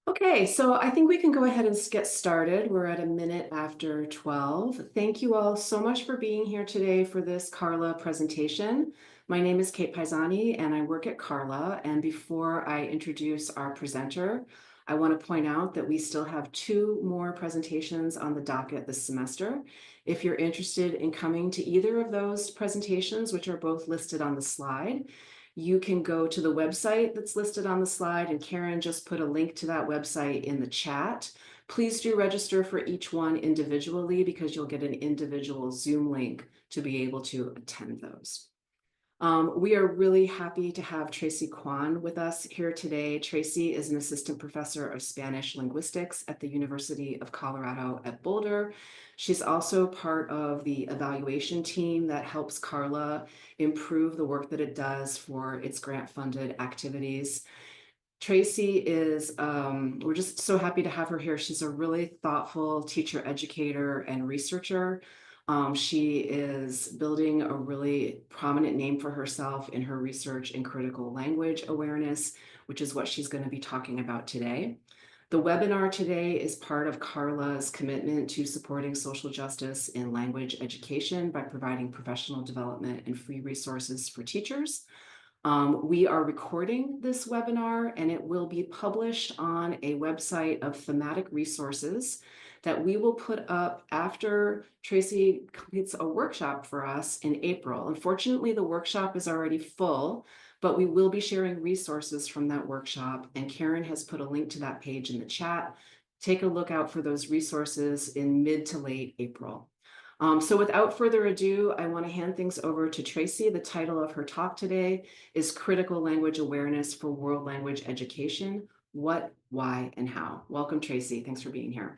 Okay, so I think we can go ahead and get started. We're at a minute after 12. Thank you all so much for being here today for this Carla presentation. My name is Kate Paisani and I work at Carla. And before I introduce our presenter, I want to point out that we still have two more presentations on the docket this semester. If you're interested in coming to either of those presentations, which are both listed on the slide, you can go to the website that's listed on the slide, and Karen just put a link to that website in the chat. Please do register for each one individually because you'll get an individual Zoom link to be able to attend those. We are really happy to have Tracy Quan with us here today. Tracy is an assistant professor of Spanish linguistics at the University of Colorado at Boulder. She's also part of the evaluation team that helps Carla improve the work that it does for its grant-funded activities. Tracy is, we're just so happy to have her here. She's a really thoughtful teacher, educator, and researcher. She is building a really prominent name for herself in her research in critical language awareness, which is what she's going to be talking about today. The webinar today is part of Carla's commitment to supporting social justice in language education by providing professional development and free resources for teachers. We are recording this webinar and it will be published on a website of thematic resources that we will put up after Tracy completes a workshop for us in April. Unfortunately, the workshop is already full, but we will be sharing resources from that workshop, and Karen has put a link to that page in the chat. Take a look out for those resources in mid to late April. So without further ado, I want to hand things over to Tracy. The title of her talk today is Critical Language Awareness for World Language Education: What, Why, and How. Welcome, Tracy. Thanks for being here.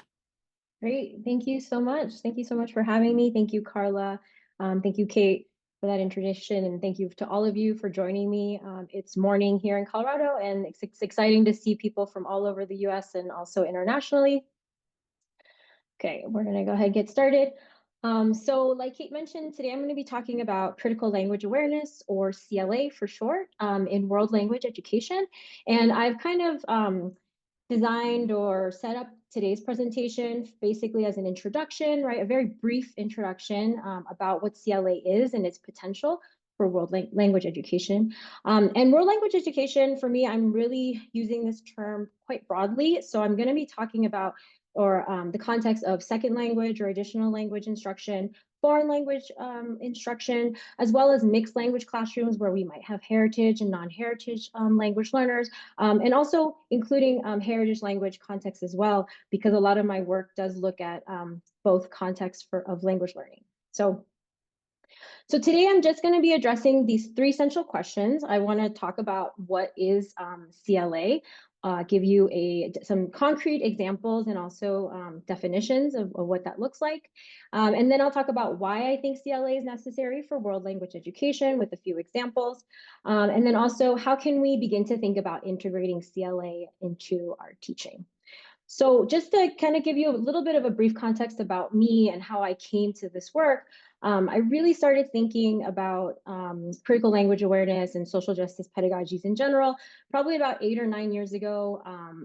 Great. Thank you so much. Thank you so much for having me. Thank you, Carla. Thank you, Kate, for that introduction. And thank you to all of you for joining me. It's morning here in Colorado, and it's exciting to see people from all over the US and also internationally. Okay, we're going to go ahead and get started. So like Kate mentioned, today I'm going to be talking about critical language awareness, or CLA for short, in world language education. And I've kind of designed or set up today's presentation basically as an introduction, right? A very brief introduction about what CLA is and its potential for world language education. And world language education, for me, I'm really using this term quite broadly. So I'm going to be talking about the context of second language or additional language instruction, foreign language instruction, as well as mixed language classrooms where we might have heritage and non-heritage language learners, and also including heritage language context as well, because a lot of my work does look at both contexts of language learning. So today I'm just going to be addressing these three central questions. I want to talk about what is CLA, give you some concrete examples and also definitions of what that looks like. And then I'll talk about why I think CLA is necessary for world language education with a few examples. And then also, how can we begin to think about integrating CLA into our teaching? So just to kind of give you a little bit of a brief context about me and how I came to this work, I really started thinking about critical language awareness and social justice pedagogies in general, probably about 8 or 9 years ago.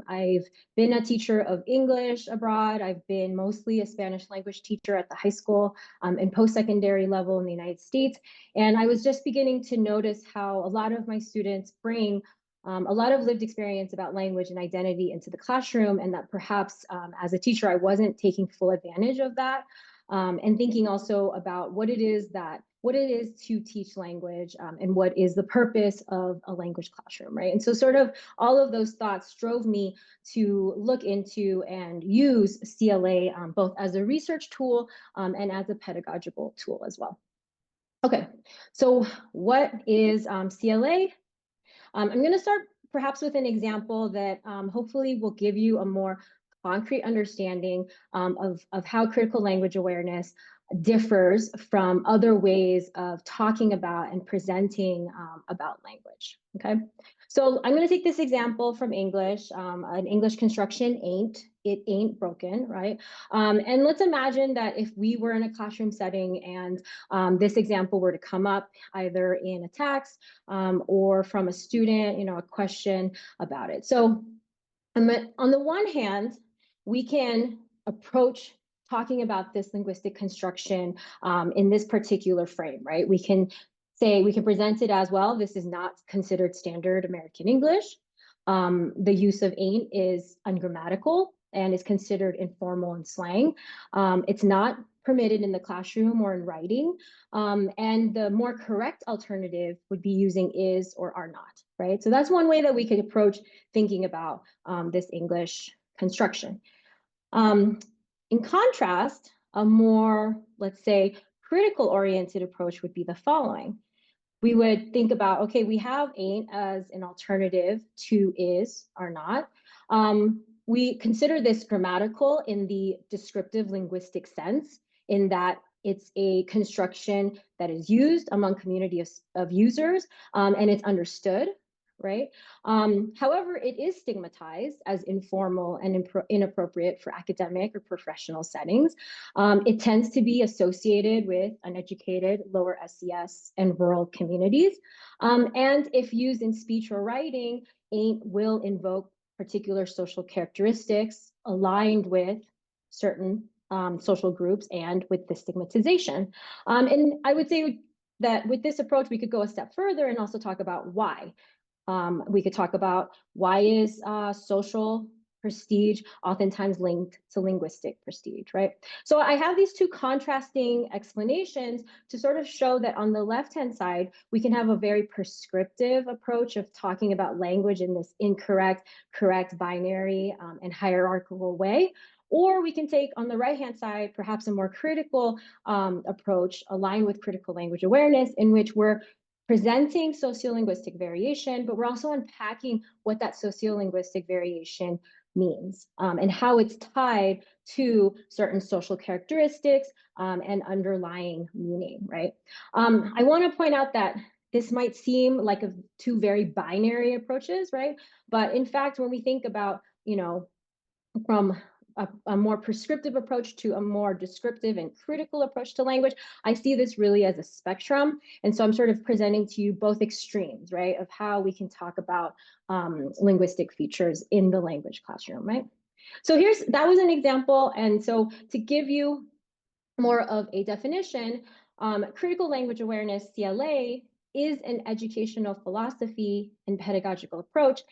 I've been a teacher of English abroad. I've been mostly a Spanish language teacher at the high school and post-secondary level in the United States. And I was just beginning to notice how a lot of my students bring a lot of lived experience about language and identity into the classroom, and that perhaps as a teacher, I wasn't taking full advantage of that. And thinking also about what it is to teach language, and what is the purpose of a language classroom, right? And so sort of all of those thoughts drove me to look into and use CLA both as a research tool and as a pedagogical tool as well. Okay, so what is CLA? I'm going to start perhaps with an example that hopefully will give you a more concrete understanding of how critical language awareness differs from other ways of talking about and presenting about language. Okay, so I'm going to take this example from English. An English construction it ain't broken, right? And let's imagine that if we were in a classroom setting and this example were to come up either in a text or from a student, a question about it. So On the one hand, we can approach talking about this linguistic construction in this particular frame, right? We can present it as, well, this is not considered standard American English. The use of ain't is ungrammatical and is considered informal and slang. It's not permitted in the classroom or in writing. And the more correct alternative would be using is or are not, right? So that's one way that we could approach thinking about this English construction. In contrast, a more, let's say, critical oriented approach would be the following. We would think about, okay, we have ain't as an alternative to is, are not. We consider this grammatical in the descriptive linguistic sense, in that it's a construction that is used among community of users, and it's understood, right? However, it is stigmatized as informal and inappropriate for academic or professional settings. It tends to be associated with uneducated, lower SES, and rural communities. And if used in speech or writing, ain't will invoke particular social characteristics aligned with certain social groups and with the stigmatization. And I would say that with this approach, we could go a step further and also talk about why. We could talk about why is social prestige oftentimes linked to linguistic prestige, right? So I have these two contrasting explanations to sort of show that on the left-hand side, we can have a very prescriptive approach of talking about language in this incorrect, correct, binary, and hierarchical way. Or we can take on the right-hand side, perhaps a more critical approach aligned with critical language awareness, in which we're presenting sociolinguistic variation, but we're also unpacking what that sociolinguistic variation means and how it's tied to certain social characteristics and underlying meaning, right? I want to point out that this might seem like two very binary approaches, right? But in fact, when we think about, from a more prescriptive approach to a more descriptive and critical approach to language, I see this really as a spectrum. And so I'm sort of presenting to you both extremes, right, of how we can talk about linguistic features in the language classroom, right? So that was an example. And so to give you more of a definition, critical language awareness, CLA, is an educational philosophy and pedagogical approach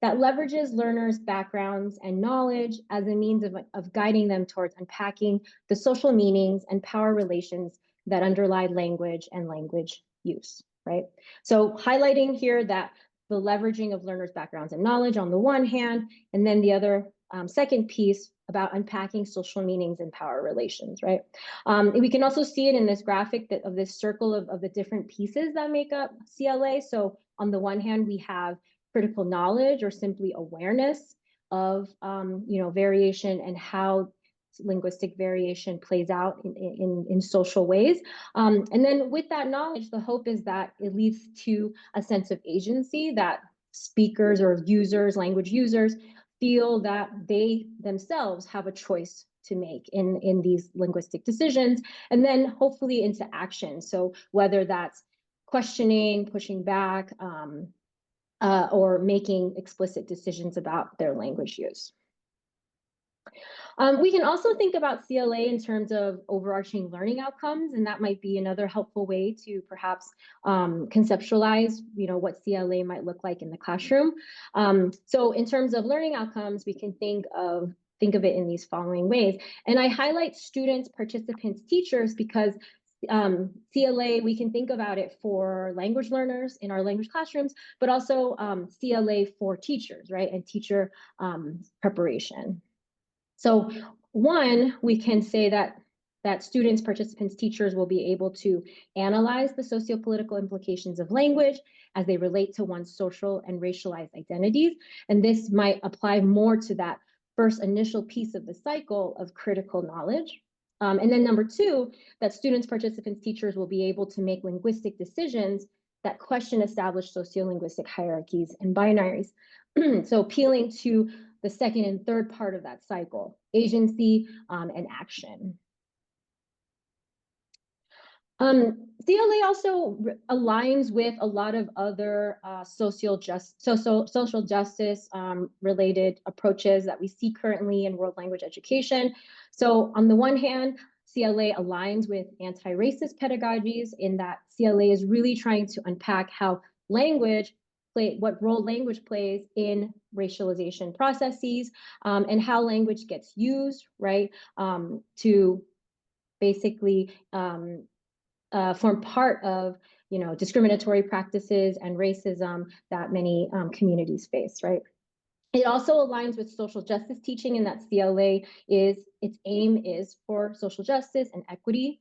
that leverages learners' backgrounds and knowledge as a means of guiding them towards unpacking the social meanings and power relations that underlie language and language use, right? So highlighting here that the leveraging of learners' backgrounds and knowledge on the one hand, and then the other second piece about unpacking social meanings and power relations, right? We can also see it in this graphic of this circle of the different pieces that make up CLA. So on the one hand, we have critical knowledge or simply awareness of variation and how linguistic variation plays out in social ways. And then with that knowledge, the hope is that it leads to a sense of agency, that speakers or users, language users, feel that they themselves have a choice to make in these linguistic decisions, and then hopefully into action. So whether that's questioning, pushing back, or making explicit decisions about their language use. We can also think about CLA in terms of overarching learning outcomes, and that might be another helpful way to perhaps conceptualize, what CLA might look like in the classroom. So in terms of learning outcomes, we can think of it in these following ways. And I highlight students, participants, teachers, because CLA, we can think about it for language learners in our language classrooms, but also CLA for teachers, right? And teacher preparation. So one, we can say that students, participants, teachers will be able to analyze the sociopolitical implications of language as they relate to one's social and racialized identities. And this might apply more to that first initial piece of the cycle of critical knowledge. And then number two, that students, participants, teachers will be able to make linguistic decisions that question established sociolinguistic hierarchies and binaries. So appealing to the second and third part of that cycle, agency and action. CLA also aligns with a lot of other social justice related approaches that we see currently in world language education. So on the one hand, CLA aligns with anti-racist pedagogies in that CLA is really trying to unpack how what role language plays in racialization processes, and how language gets used, right, to basically form part of discriminatory practices and racism that many communities face, right? It also aligns with social justice teaching in that CLA is its aim is for social justice and equity.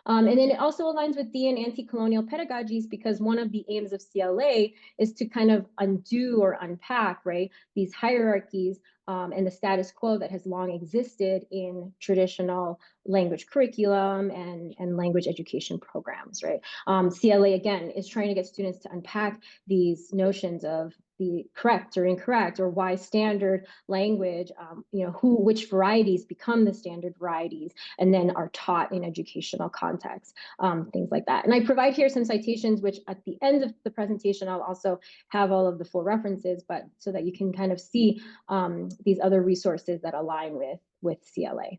And then it also aligns with D and anti-colonial pedagogies because one of the aims of CLA is to kind of undo or unpack, right, these hierarchies and the status quo that has long existed in traditional language curriculum and language education programs, right? CLA, again, is trying to get students to unpack these notions of the correct or incorrect or why standard language, which varieties become the standard varieties and then are taught in educational contexts, things like that. And I provide here some citations, which at the end of the presentation, I'll also have all of the full references, but so that you can kind of see these other resources that align with CLA.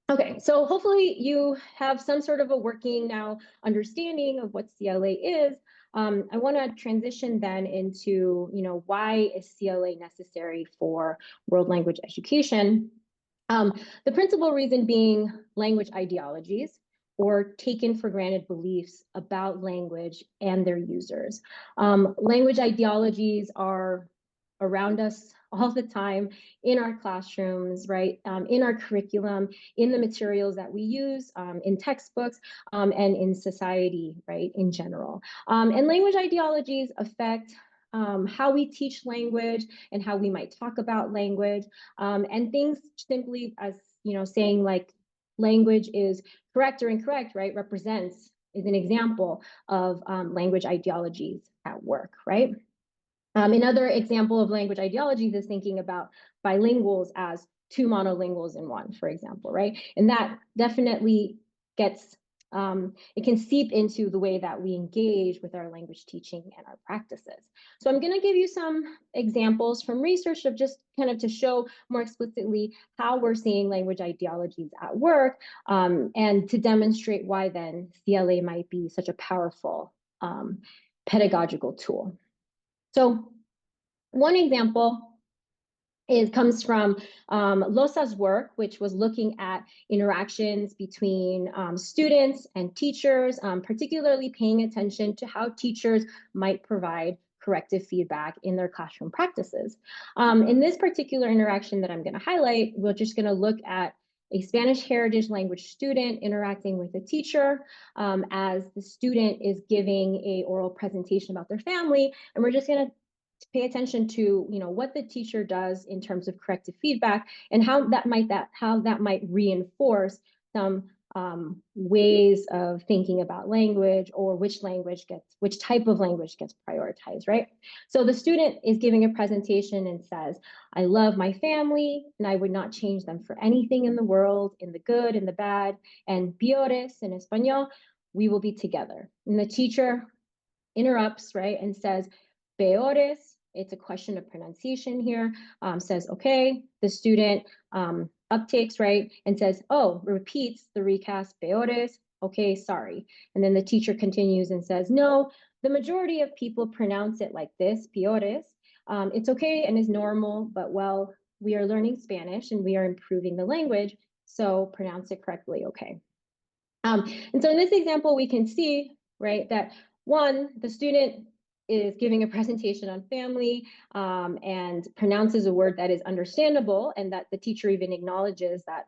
Okay, so hopefully you have some sort of a working now understanding of what CLA is. I want to transition then into, why is CLA necessary for world language education? The principal reason being language ideologies or taken for granted beliefs about language and their users. Language ideologies are around us all the time in our classrooms, right? In our curriculum, in the materials that we use, in textbooks, and in society, right, in general. And language ideologies affect how we teach language and how we might talk about language, and things simply as, saying like language is correct or incorrect, right, is an example of language ideologies at work, right? Another example of language ideologies is thinking about bilinguals as two monolinguals in one, for example, right? And that definitely gets, it can seep into the way that we engage with our language teaching and our practices. So I'm gonna give you some examples from research of just kind of to show more explicitly how we're seeing language ideologies at work, and to demonstrate why then CLA might be such a powerful pedagogical tool. So one example comes from Losa's work, which was looking at interactions between students and teachers, particularly paying attention to how teachers might provide corrective feedback in their classroom practices. In this particular interaction that I'm going to highlight, we're just going to look at a Spanish heritage language student interacting with a teacher as the student is giving a oral presentation about their family. And we're just going to pay attention to what the teacher does in terms of corrective feedback and how that might reinforce some ways of thinking about language or which type of language gets prioritized, right? So the student is giving a presentation and says, I love my family and I would not change them for anything in the world, in the good and the bad, and peores in Espanol, we will be together. And the teacher interrupts, right, and says, peores, it's a question of pronunciation here, says, okay, the student uptakes, right, and says, oh, repeats the recast, peores, okay, sorry. And then the teacher continues and says, no, the majority of people pronounce it like this, peores. It's okay and is normal, but well, we are learning Spanish and we are improving the language, so pronounce it correctly, okay. And so in this example, we can see, right, that one, the student is giving a presentation on family and pronounces a word that is understandable and that the teacher even acknowledges that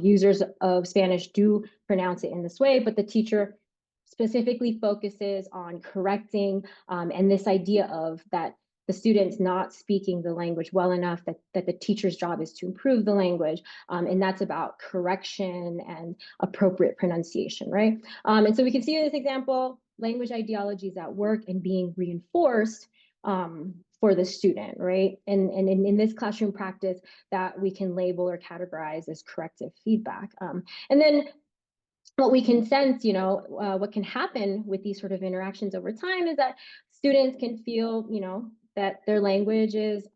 users of Spanish do pronounce it in this way, but the teacher specifically focuses on correcting and this idea of that the student's not speaking the language well enough, that the teacher's job is to improve the language. And that's about correction and appropriate pronunciation, right? And so we can see in this example, language ideologies at work and being reinforced for the student, right? And in this classroom practice that we can label or categorize as corrective feedback. And then what we can sense, what can happen with these sort of interactions over time is that students can feel, that their language is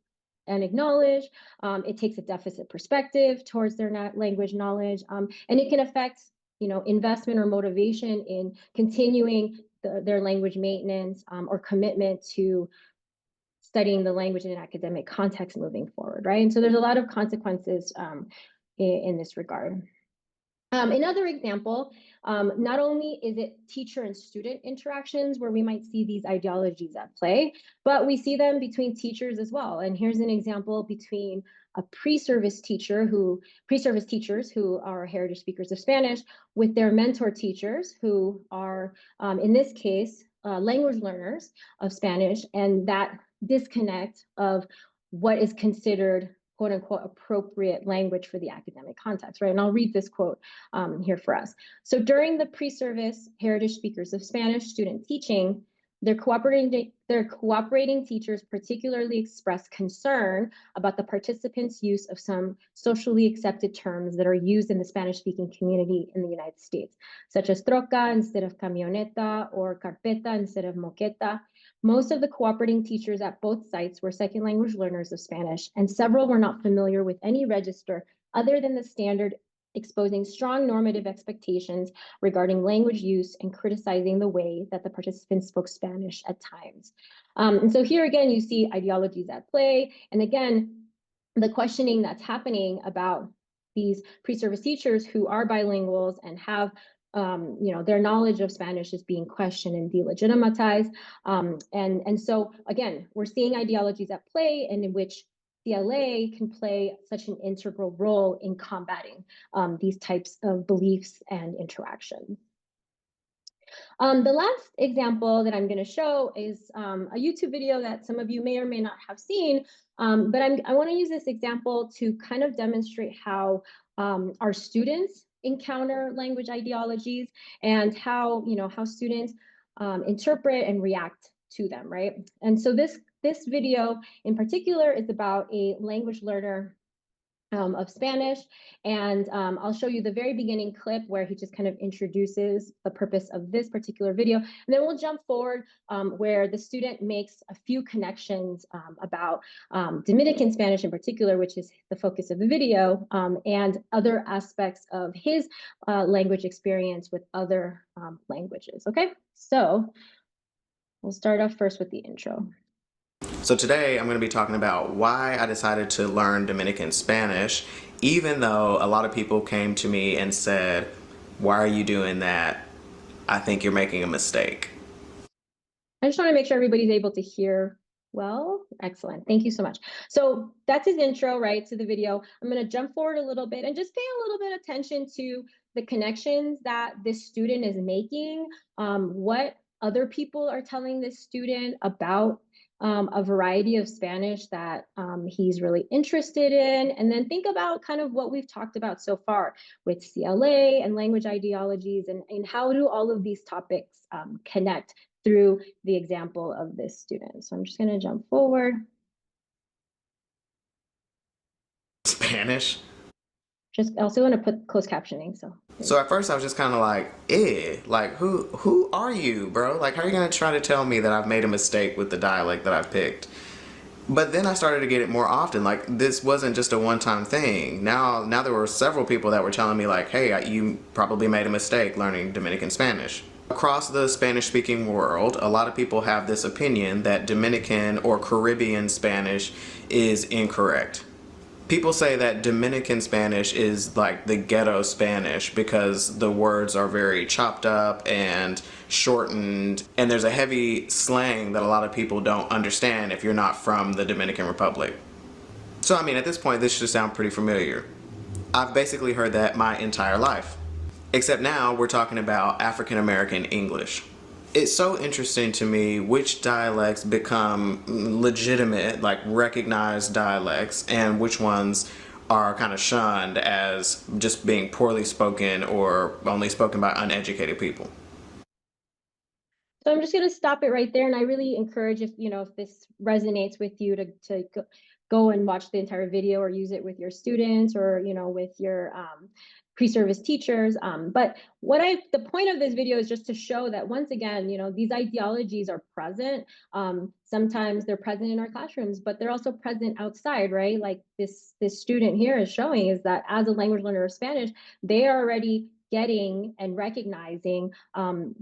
unacknowledged. It takes a deficit perspective towards their language knowledge, and it can affect, investment or motivation in continuing their language maintenance or commitment to studying the language in an academic context moving forward, right? And so there's a lot of consequences in this regard. Another example, not only is it teacher and student interactions where we might see these ideologies at play, but we see them between teachers as well. And here's an example between a pre-service teachers who are heritage speakers of Spanish with their mentor teachers who are, in this case, language learners of Spanish, and that disconnect of what is considered quote unquote appropriate language for the academic context, right? And I'll read this quote here for us. So during the pre-service heritage speakers of Spanish student teaching, their cooperating teachers particularly expressed concern about the participants' use of some socially accepted terms that are used in the Spanish-speaking community in the United States, such as troca instead of camioneta or carpeta instead of moqueta. Most of the cooperating teachers at both sites were second language learners of Spanish, and several were not familiar with any register other than the standard, exposing strong normative expectations regarding language use and criticizing the way that the participants spoke Spanish at times. And so here again, you see ideologies at play. And again, the questioning that's happening about these pre-service teachers who are bilinguals and have their knowledge of Spanish is being questioned and delegitimized. And so again, we're seeing ideologies at play and in which CLA can play such an integral role in combating these types of beliefs and interactions. The last example that I'm going to show is a YouTube video that some of you may or may not have seen, but I want to use this example to kind of demonstrate how our students encounter language ideologies and how students interpret and react to them, right? And so this video in particular is about a language learner of Spanish. And I'll show you the very beginning clip where he just kind of introduces the purpose of this particular video. And then we'll jump forward where the student makes a few connections about Dominican Spanish in particular, which is the focus of the video, and other aspects of his language experience with other languages. Okay, so we'll start off first with the intro. So today I'm going to be talking about why I decided to learn Dominican Spanish, even though a lot of people came to me and said, "Why are you doing that? I think you're making a mistake." I just want to make sure everybody's able to hear well. Excellent. Thank you so much. So that's his intro, right, to the video. I'm going to jump forward a little bit and just pay a little bit of attention to the connections that this student is making, what other people are telling this student about a variety of Spanish that he's really interested in, and then think about kind of what we've talked about so far with CLA and language ideologies, and how do all of these topics connect through the example of this student. So I'm just going to jump forward. Spanish? Just also want to put closed captioning. So at first I was just kind of like, like who are you, bro? Like, how are you going to try to tell me that I've made a mistake with the dialect that I've picked? But then I started to get it more often. Like, this wasn't just a one-time thing. Now there were several people that were telling me like, hey, you probably made a mistake learning Dominican Spanish. Across the Spanish-speaking world, a lot of people have this opinion that Dominican or Caribbean Spanish is incorrect. People say that Dominican Spanish is like the ghetto Spanish because the words are very chopped up and shortened, and there's a heavy slang that a lot of people don't understand if you're not from the Dominican Republic. So I mean, at this point, this should sound pretty familiar. I've basically heard that my entire life. Except now we're talking about African American English. It's so interesting to me which dialects become legitimate, like recognized dialects, and which ones are kind of shunned as just being poorly spoken or only spoken by uneducated people. So I'm just going to stop it right there. And I really encourage, if this resonates with you, to go and watch the entire video or use it with your students, or, with your pre-service teachers. But the point of this video is just to show that, once again, these ideologies are present. Sometimes they're present in our classrooms, but they're also present outside, right? Like this student here is showing, is that as a language learner of Spanish, they are already getting and recognizing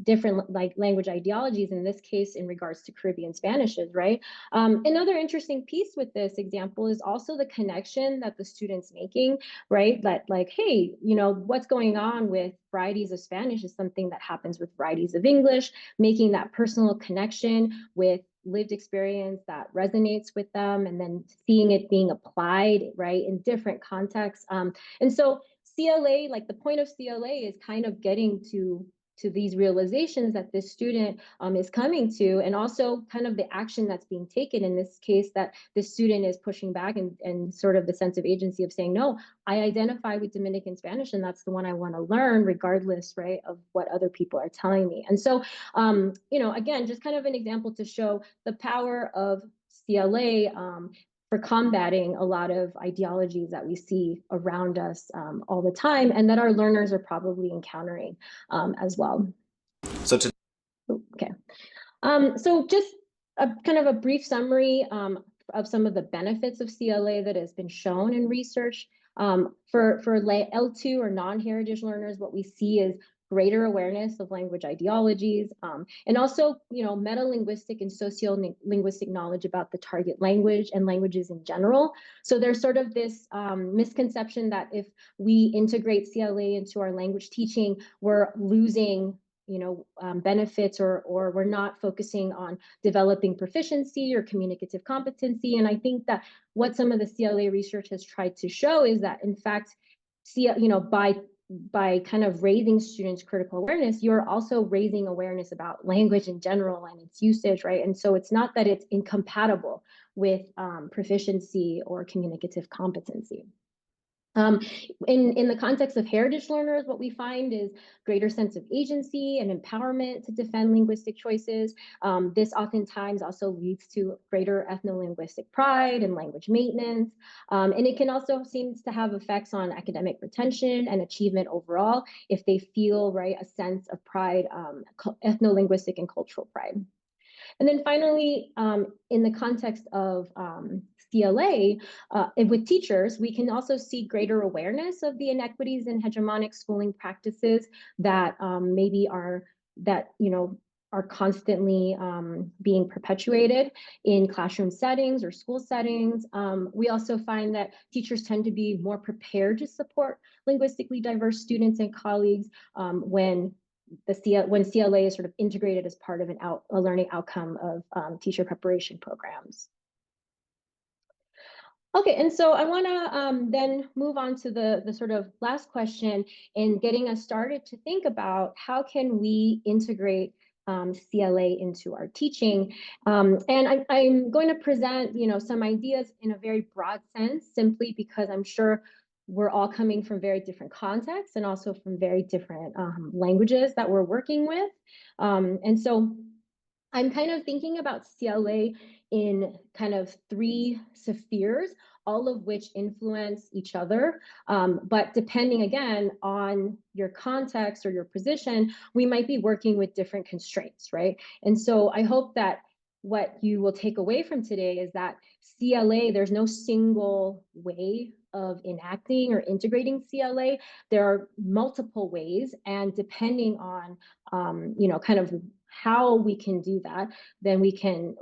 different like language ideologies, in this case in regards to Caribbean Spanishes, right? Another interesting piece with this example is also the connection that the student's making, right? That like, hey, what's going on with varieties of Spanish is something that happens with varieties of English, making that personal connection with lived experience that resonates with them, and then seeing it being applied, right, in different contexts. And so CLA, like the point of CLA is kind of getting to these realizations that this student is coming to, and also kind of the action that's being taken in this case, that the student is pushing back, and sort of the sense of agency of saying, no, I identify with Dominican Spanish, and that's the one I want to learn, regardless, right, of what other people are telling me. And so, again, just kind of an example to show the power of CLA for combating a lot of ideologies that we see around us all the time, and that our learners are probably encountering as well. So to Okay. So just a kind of a brief summary of some of the benefits of CLA that has been shown in research. For L2 or non-heritage learners, what we see is greater awareness of language ideologies, and also, meta-linguistic and socio-linguistic knowledge about the target language and languages in general. So there's sort of this misconception that if we integrate CLA into our language teaching, we're losing benefits, or we're not focusing on developing proficiency or communicative competency. And I think that what some of the CLA research has tried to show is that, in fact, by kind of raising students' critical awareness, you're also raising awareness about language in general and its usage, right? And so it's not that it's incompatible with proficiency or communicative competency. In the context of heritage learners, what we find is greater sense of agency and empowerment to defend linguistic choices. This oftentimes also leads to greater ethno-linguistic pride and language maintenance. And it can also seems to have effects on academic retention and achievement overall, if they feel, right, a sense of pride, ethno-linguistic and cultural pride. And then finally, in the context of CLA, with teachers, we can also see greater awareness of the inequities in hegemonic schooling practices that maybe are constantly being perpetuated in classroom settings or school settings. We also find that teachers tend to be more prepared to support linguistically diverse students and colleagues when CLA is sort of integrated as part of a learning outcome of teacher preparation programs. Okay, and so I want to then move on to the sort of last question, in getting us started to think about how can we integrate CLA into our teaching. And I'm going to present, some ideas in a very broad sense, simply because I'm sure we're all coming from very different contexts, and also from very different languages that we're working with. And so I'm kind of thinking about CLA in kind of three spheres, all of which influence each other. But depending, again, on your context or your position, we might be working with different constraints, right? And so I hope that what you will take away from today is that CLA, there's no single way of enacting or integrating CLA. There are multiple ways, and depending on kind of how we can do that, then we can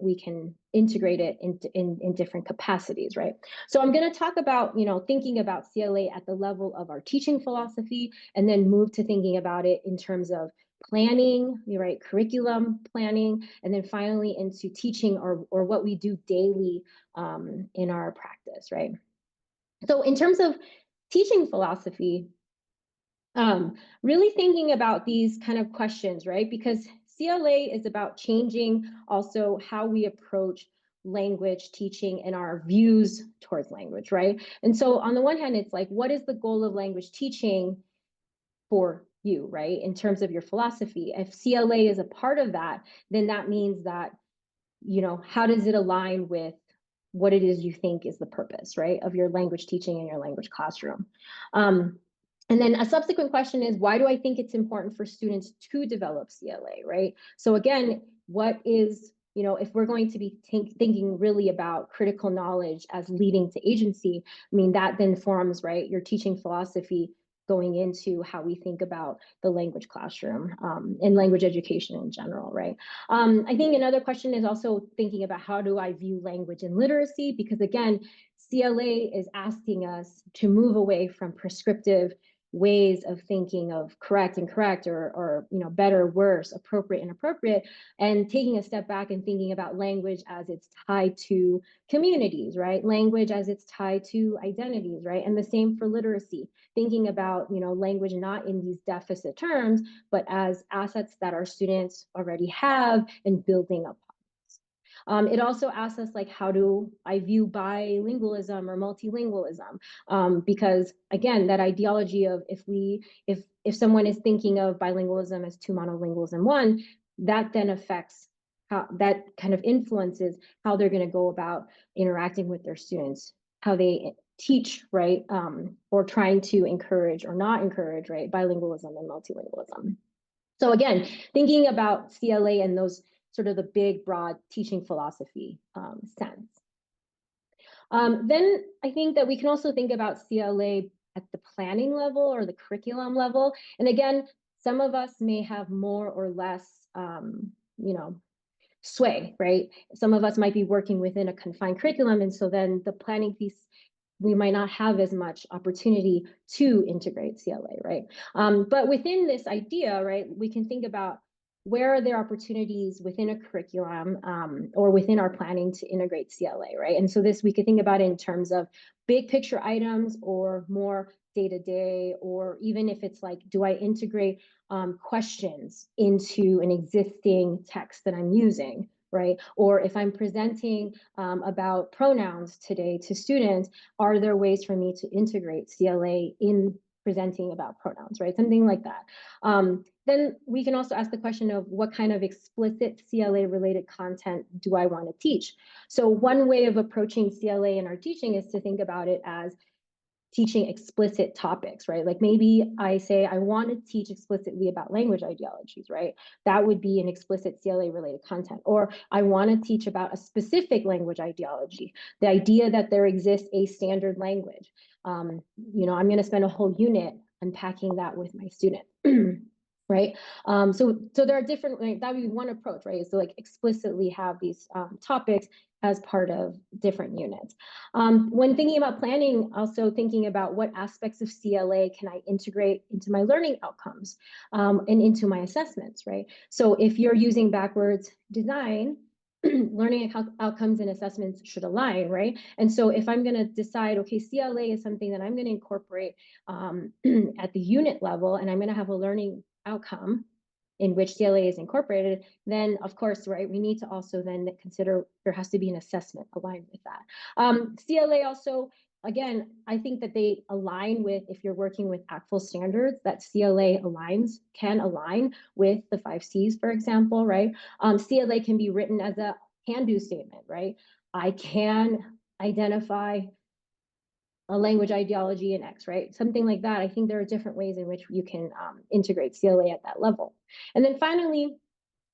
integrate it in different capacities, right? So I'm going to talk about thinking about CLA at the level of our teaching philosophy, and then move to thinking about it in terms of planning, right, curriculum planning, and then finally into teaching, or what we do daily in our practice, right? So in terms of teaching philosophy, really thinking about these kind of questions, right? Because CLA is about changing also how we approach language teaching and our views towards language, right? And so on the one hand, it's like, what is the goal of language teaching for view, right? In terms of your philosophy. If CLA is a part of that, then that means that, how does it align with what it is you think is the purpose, right, of your language teaching in your language classroom? And then a subsequent question is, why do I think it's important for students to develop CLA, right? So again, what is, if we're going to be thinking really about critical knowledge as leading to agency, I mean, that then forms, right, your teaching philosophy going into how we think about the language classroom and language education in general, right? I think another question is also thinking about how do I view language and literacy? Because again, CLA is asking us to move away from prescriptive ways of thinking of correct, incorrect, or better, worse, appropriate, inappropriate, and taking a step back and thinking about language as it's tied to communities, right? Language as it's tied to identities, right? And the same for literacy, thinking about language not in these deficit terms, but as assets that our students already have and building upon. It also asks us, like, how do I view bilingualism or multilingualism? Because again, that ideology of if someone is thinking of bilingualism as two, monolingualism one, that then affects how that kind of influences how they're going to go about interacting with their students, how they teach, right? Or trying to encourage or not encourage, right, bilingualism and multilingualism. So again, thinking about CLA and those sort of the big, broad teaching philosophy sense. Then I think that we can also think about CLA at the planning level or the curriculum level. And again, some of us may have more or less, sway, right? Some of us might be working within a confined curriculum. And so then the planning piece, we might not have as much opportunity to integrate CLA, right? But within this idea, right, we can think about where are there opportunities within a curriculum or within our planning to integrate CLA, right? And so this we could think about it in terms of big picture items or more day-to-day, or even if it's like, do I integrate questions into an existing text that I'm using, right? Or if I'm presenting about pronouns today to students, are there ways for me to integrate CLA in presenting about pronouns, right? Something like that. Then we can also ask the question of what kind of explicit CLA related content do I want to teach? So one way of approaching CLA in our teaching is to think about it as teaching explicit topics, right? Like maybe I say I want to teach explicitly about language ideologies, right? That would be an explicit CLA related content. Or I want to teach about a specific language ideology, the idea that there exists a standard language. I'm going to spend a whole unit unpacking that with my student. Right. So there are different, like, that would be one approach, right? Is to like explicitly have these topics as part of different units. When thinking about planning, also thinking about what aspects of CLA can I integrate into my learning outcomes and into my assessments, right? So if you're using backwards design, learning outcomes and assessments should align, right? And so if I'm going to decide, okay, CLA is something that I'm going to incorporate at the unit level, and I'm going to have a learning outcome in which CLA is incorporated, then of course, right, we need to also then consider there has to be an assessment aligned with that. CLA also, again, I think that they align with, if you're working with ACTFL standards, that CLA can align with the 5 Cs, for example, right? CLA can be written as a can-do statement, right? I can identify a language ideology in X, right? Something like that. I think there are different ways in which you can integrate CLA at that level. And then finally,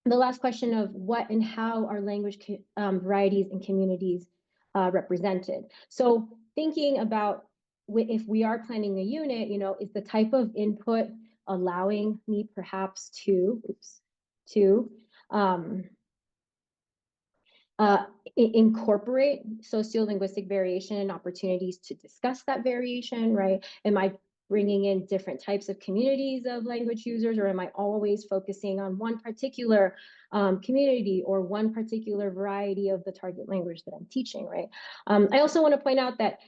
the last question of what and how are language varieties and communities represented. So thinking about if we are planning a unit, is the type of input allowing me perhaps to incorporate sociolinguistic variation and opportunities to discuss that variation, right? Am I bringing in different types of communities of language users, or am I always focusing on one particular community or one particular variety of the target language that I'm teaching, right? I also want to point out that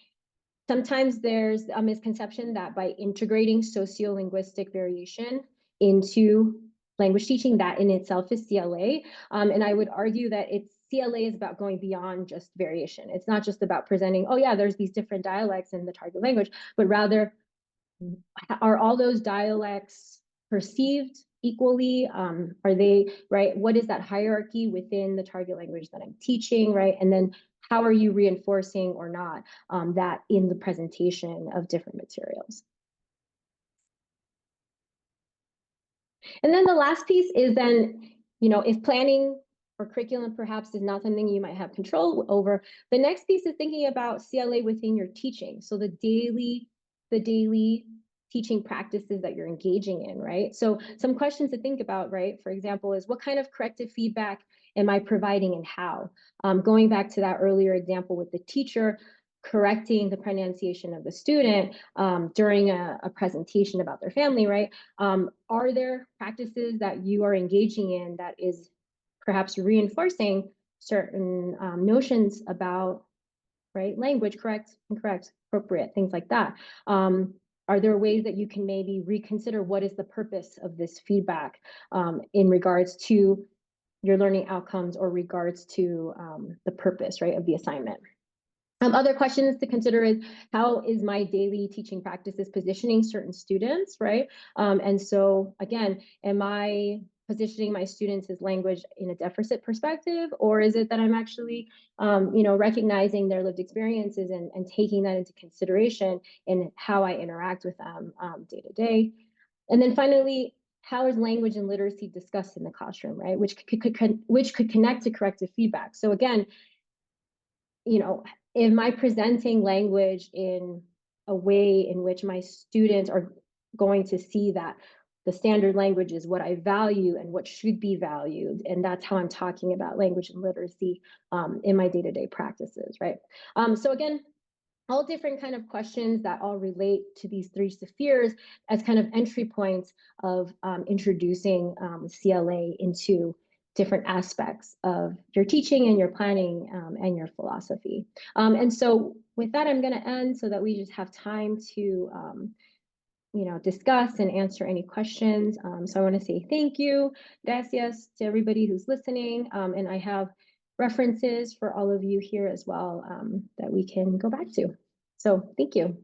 sometimes there's a misconception that by integrating sociolinguistic variation into language teaching, that in itself is CLA. And I would argue that CLA is about going beyond just variation. It's not just about presenting, oh yeah, there's these different dialects in the target language, but rather, are all those dialects perceived equally? Are they, right? What is that hierarchy within the target language that I'm teaching, right? And then how are you reinforcing or not that in the presentation of different materials? And then the last piece is then, if planning or curriculum perhaps is not something you might have control over, the next piece is thinking about CLA within your teaching. So the daily teaching practices that you're engaging in, right? So some questions to think about, right? For example, is what kind of corrective feedback am I providing and how? Going back to that earlier example with the teacher correcting the pronunciation of the student during a presentation about their family, right? Are there practices that you are engaging in that is perhaps reinforcing certain notions about, right, language, correct, incorrect, appropriate, things like that? Are there ways that you can maybe reconsider what is the purpose of this feedback in regards to your learning outcomes or regards to the purpose, right, of the assignment? Other questions to consider is how is my daily teaching practices positioning certain students, right? And so again, am I positioning my students as language in a deficit perspective, or is it that I'm actually, recognizing their lived experiences and taking that into consideration in how I interact with them day to day? And then finally, how is language and literacy discussed in the classroom, right? Which could connect to corrective feedback. So again, am I presenting language in a way in which my students are going to see that the standard language is what I value and what should be valued? And that's how I'm talking about language and literacy in my day-to-day practices, right? So again, all different kind of questions that all relate to these three spheres as kind of entry points of introducing CLA into different aspects of your teaching and your planning and your philosophy. And so with that, I'm going to end so that we just have time to discuss and answer any questions. So I want to say thank you, gracias to everybody who's listening. And I have references for all of you here as well that we can go back to. So thank you.